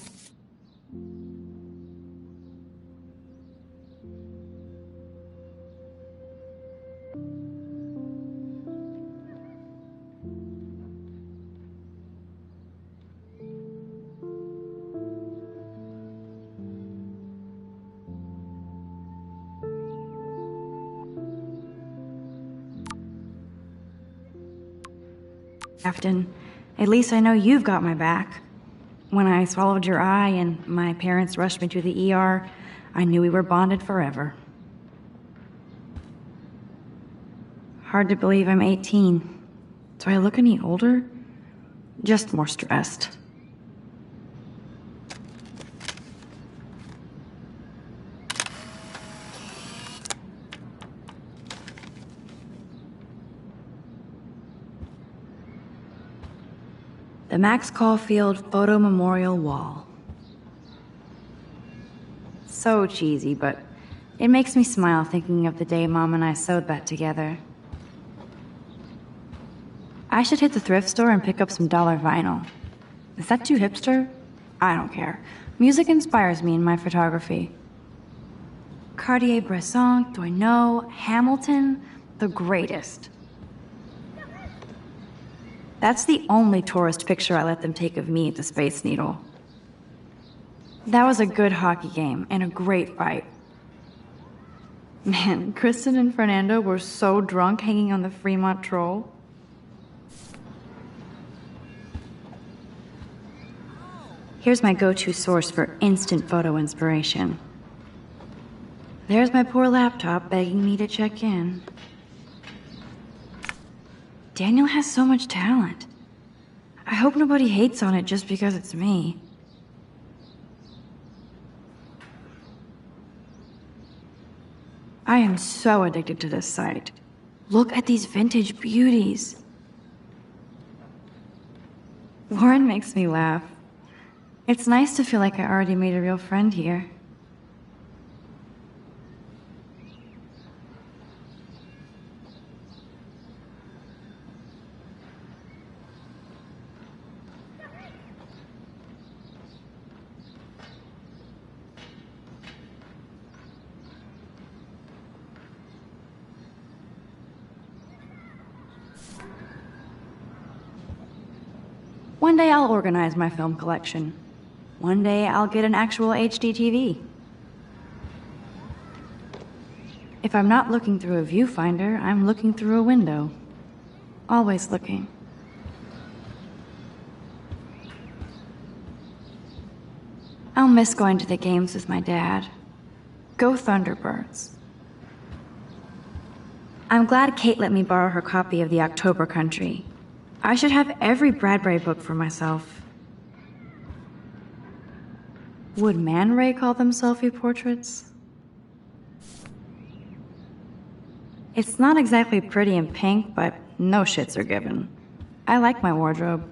Captain, at least I know you've got my back. When I swallowed your eye and my parents rushed me to the ER, I knew we were bonded forever. Hard to believe I'm 18. Do I look any older? Just more stressed. The Max Caulfield Photo Memorial Wall. So cheesy, but it makes me smile thinking of the day Mom and I sewed that together. I should hit the thrift store and pick up some dollar vinyl. Is that too hipster? I don't care. Music inspires me in my photography. Cartier-Bresson, Doisneau, Hamilton, the greatest. That's the only tourist picture I let them take of me at the Space Needle. That was a good hockey game and a great fight. Man, Kristen and Fernando were so drunk hanging on the Fremont Troll. Here's my go-to source for instant photo inspiration. There's my poor laptop begging me to check in. Daniel has so much talent. I hope nobody hates on it just because it's me. I am so addicted to this site. Look at these vintage beauties. Warren makes me laugh. It's nice to feel like I already made a real friend here. One day I'll organize my film collection. One day I'll get an actual HD TV. If I'm not looking through a viewfinder, I'm looking through a window. Always looking. I'll miss going to the games with my dad. Go Thunderbirds. I'm glad Kate let me borrow her copy of The October Country. I should have every Bradbury book for myself. Would Man Ray call them selfie portraits? It's not exactly pretty and pink, but no shits are given. I like my wardrobe.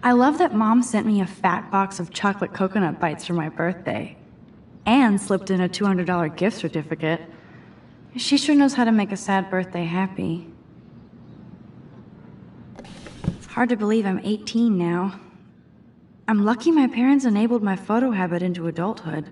I love that Mom sent me a fat box of chocolate coconut bites for my birthday, and slipped in a $200 gift certificate. She sure knows how to make a sad birthday happy. It's hard to believe I'm 18 now. I'm lucky my parents enabled my photo habit into adulthood.